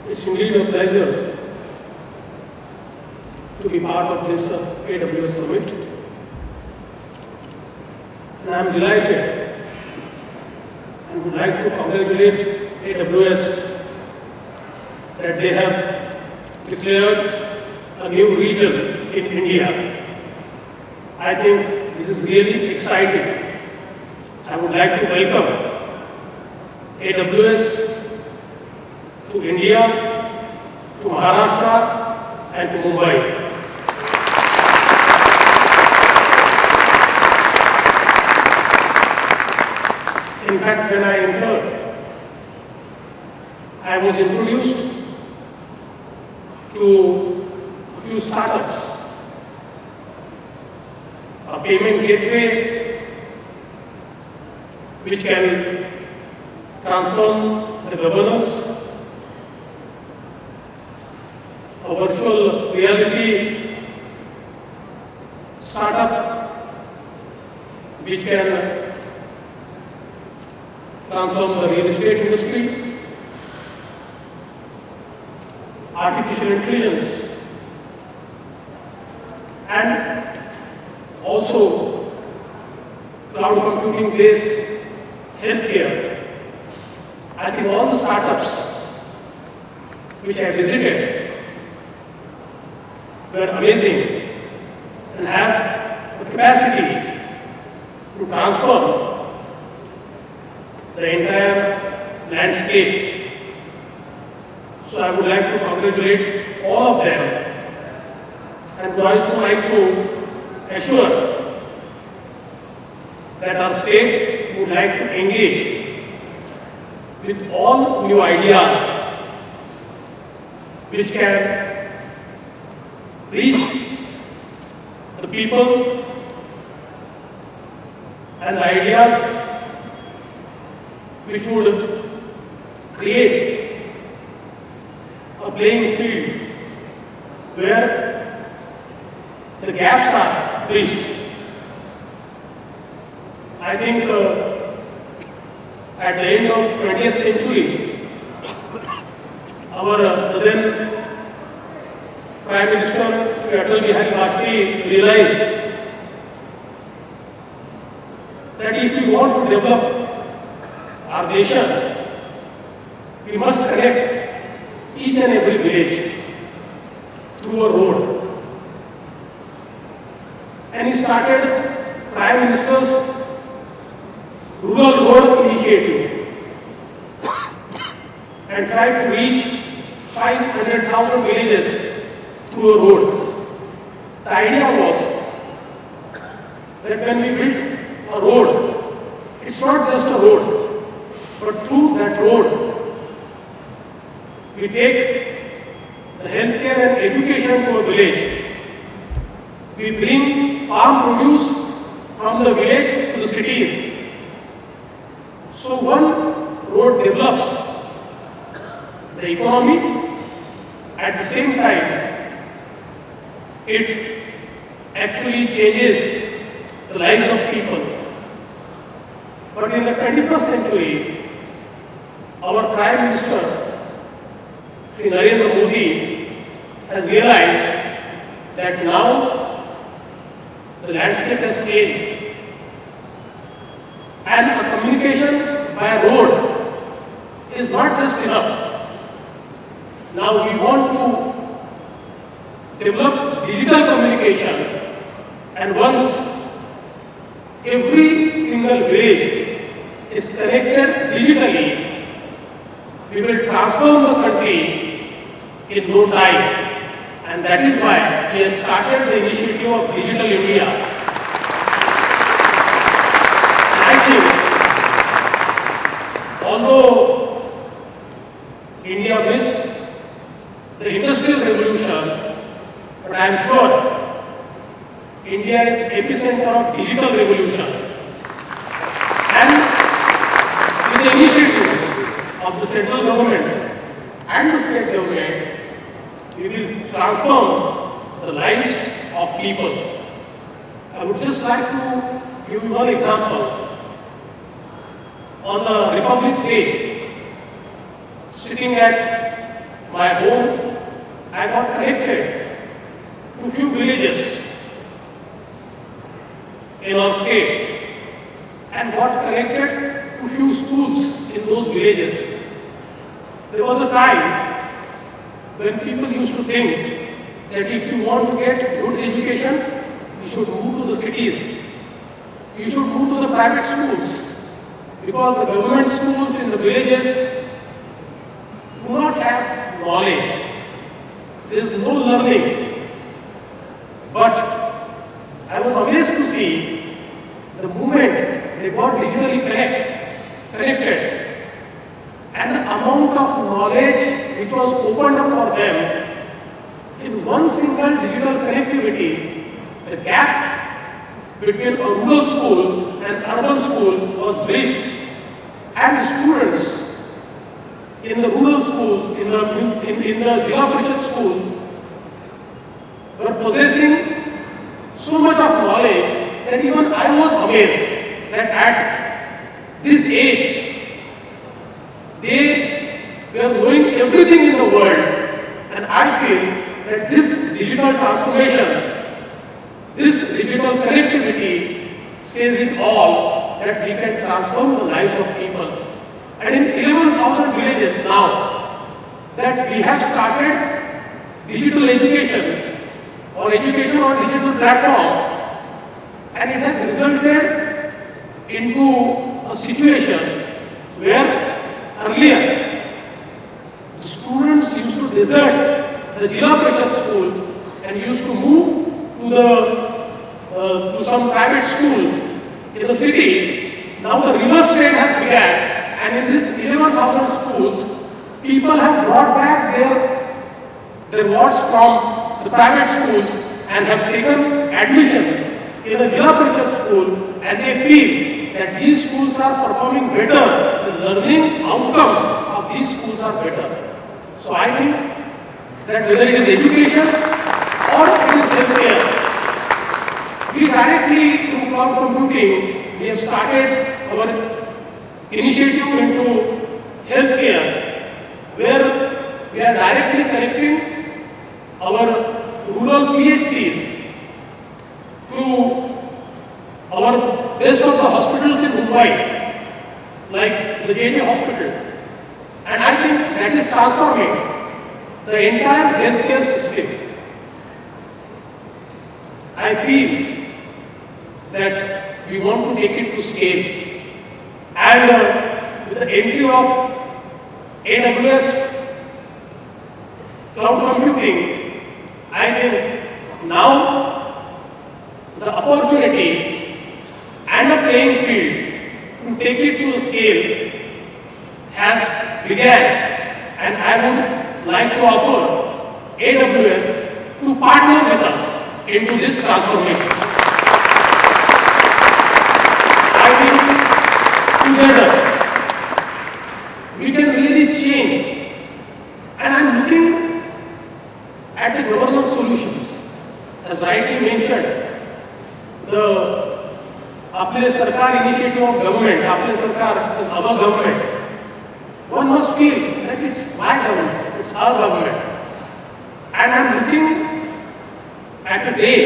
It's indeed a pleasure to be part of this AWS Summit. And I'm delighted and would like to congratulate AWS that they have declared a new region in India. I think this is really exciting. I would like to welcome AWS to India, to Maharashtra, and to Mumbai. In fact, when I entered, I was introduced to a few startups, a payment gateway which can transform the governance, a virtual reality startup which can transform the real estate industry, artificial intelligence, and also cloud computing based healthcare. I think all the startups which I visited were amazing and have the capacity to transform the entire landscape. So I would like to congratulate all of them, and would also like to assure that our state would like to engage with all new ideas which can reach the people and the ideas which would create a playing field where the gaps are bridged. I think at the end of 20th century, our then Prime Minister Shri Vajpayee realized that if we want to develop our nation, we must connect each and every village through a road. And he started Prime Minister's Rural Road Initiative and tried to reach 500,000 villages through a road. The idea was that when we build a road, it's not just a road, but through that road, we take the healthcare and education to a village. We bring farm produce from the village to the cities. So one road develops the economy, at the same time, it actually changes the lives of people. But in the 21st century, our Prime Minister, Shri Narendra Modi, has realized that now the landscape has changed. And a communication by road is not just enough. Now we want to develop digital communication, and once every single village is connected digitally, we will transform the country in no time. And that is why he has started the initiative of Digital India. And I think, although India missed the industrial revolution, but I am sure India is epicenter of digital revolution. And with the initiatives of the central government and the state government, we will transform the lives of people. I would just like to give you one example. On the Republic Day, sitting at my home, I got connected to few villages in our state and got connected to few schools in those villages. There was a time when people used to think that if you want to get good education, you should move to the cities. You should move to the private schools, because the government schools in the villages do not have knowledge. There is no learning. But I was amazed to see the moment they got digitally connected, and the amount of knowledge which was opened up for them in one single digital connectivity, the gap between a rural school and urban school was bridged, and students in the rural schools, in the Jilla Parishad schools, were possessing so much of knowledge that even I was amazed that at this age, they were knowing everything in the world. And I feel that this digital transformation, this digital connectivity says it all, that we can transform the lives of people. And in 11,000 villages now, that we have started digital education or education on digital platform, and it has resulted into a situation where earlier the students used to desert the Jilla Parishad school and used to move to some private school in the city. Now the reverse trend has begun, and in this 11,000 schools, people have brought back their wards from the private schools and have taken admission in a Jilla Parishad school, and they feel that these schools are performing better, the learning outcomes of these schools are better. So I think that whether it is education or it is healthcare, we directly through cloud computing, we have started our initiative into healthcare, where we are directly connecting our rural PHCs to our best of the hospitals in Mumbai, like the JJ hospital. And I think that is transforming the entire healthcare system. I feel that we want to take it to scale. And with the entry of AWS cloud computing, I think now the opportunity and a playing field to take it to scale has begun, and I would like to offer AWS to partner with us into this transformation. I think together we can really change, and I am looking at the governance solutions. As rightly mentioned, the Apne Sarkar initiative of government, Apne Sarkar is our government. One must feel that it's my government, it's our government. And I'm looking at a day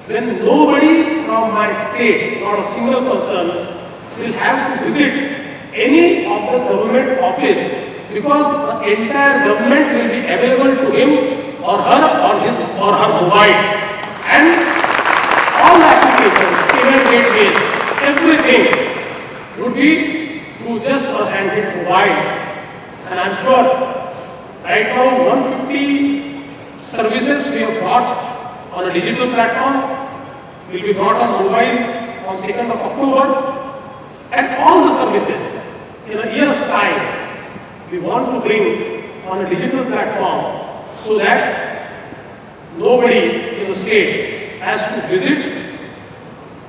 when nobody from my state, not a single person, will have to visit any of the government office, because the entire government will be available to him or her on his or her mobile. And all applications, payment gateways, everything would be through just a handheld mobile. And I'm sure right now 150 services we have brought on a digital platform will be brought on mobile on 2nd of October. And all the services in a year's time we want to bring on a digital platform, so that nobody in the state has to visit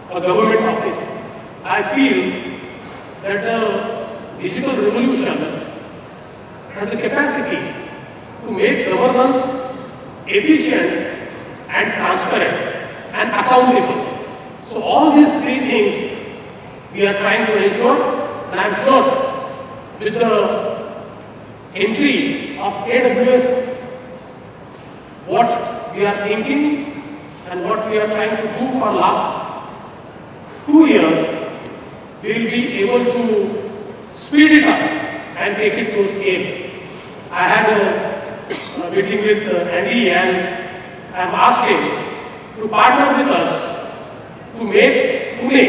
a government office. I feel that the digital revolution has a capacity to make governance efficient and transparent and accountable. So all these three things we are trying to ensure, and I am sure with the entry of AWS, what we are thinking and what we are trying to do for last 2 years, we will be able to speed it up and take it to scale. I had a meeting with Andy and I have asked him to partner with us to make Pune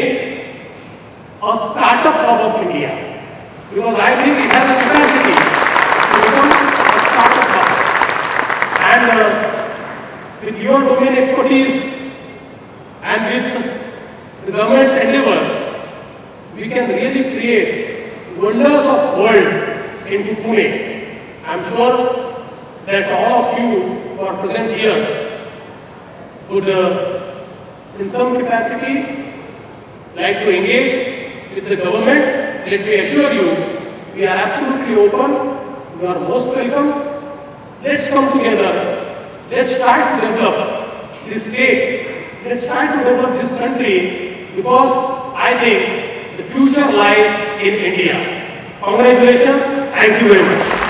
a startup hub of India, because I think it has the capacity to become a startup hub. And with your domain expertise and with the government's endeavor, we can really create wonders of world into Pune. I am sure that all of you who are present here would, in some capacity, like to engage with the government. Let me assure you, we are absolutely open. You are most welcome. Let's come together. Let's try to develop this state. Let's try to develop this country, because I think the future lies in India. Congratulations. Thank you very much.